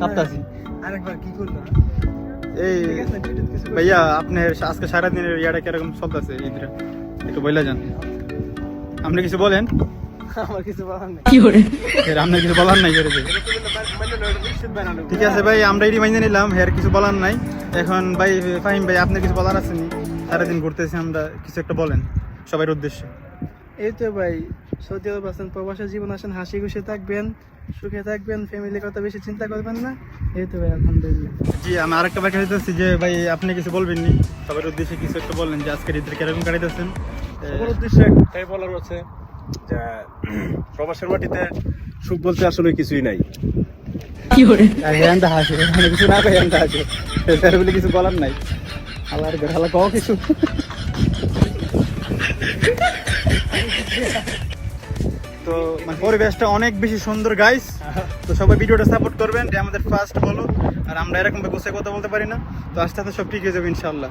কাঁপতাছি। আরেকবার কি করলো? এই ভাইয়া আপনার আজকে সারাদিনের ইয়াটা কিরকম চলতেছে ঈদটা একটু বলে যান। আপনি কিছু বলেন। আমার কিছু বলার নেই। আপনার কিছু বলার নাই করে ঠিক আছে ভাই, আমরা এটি মাইনে নিলাম, হের কিছু বলার নাই। এখন ভাই ফাহিম ভাই আপনার কিছু বলার আছে নি? সারাদিন ঘুরতেছি আমরা, কিছু একটা বলেন সবার উদ্দেশ্যে। এই তো ভাই, সৌদি আরব আছেন, প্রবাসী জীবন আসেন, হাসি খুশি থাকবেন, সুখে থাকবেন, ফ্যামিলির কথা বেশি চিন্তা করবেন না। এই তো ভাই, আলহামদুলিল্লাহ। জি, আমি আরেকটা ব্যাখ্যা দিতেছি যে ভাই আপনি কিছু বলবেন নি, সবার উদ্দেশ্যে কিছু একটা বলেন যে আজকের ঈদের কিরকম কাটাইতেছেন। সবার উদ্দেশ্যে একটাই বলার আছে যে প্রবাসের মাটিতে সুখ বলতে আসলে কিছুই নাই। আর হ্যান্ডা হাসে, এখানে কিছু না কই হ্যান্ডা হাসে, স্যার বলে কিছু বলার নাই। আল্লাহর ঘর হালা কও কিছু। তো মানে পরিবেশটা অনেক বেশি সুন্দর গাইস। তো সবাই ভিডিওটা সাপোর্ট করবেন, যে আমাদের ফার্স্ট বলো, আর আমরা এরকম গোছায় কথা বলতে পারি না। তো আস্তে আস্তে সব ঠিক হয়ে যাবে ইনশাআল্লাহ।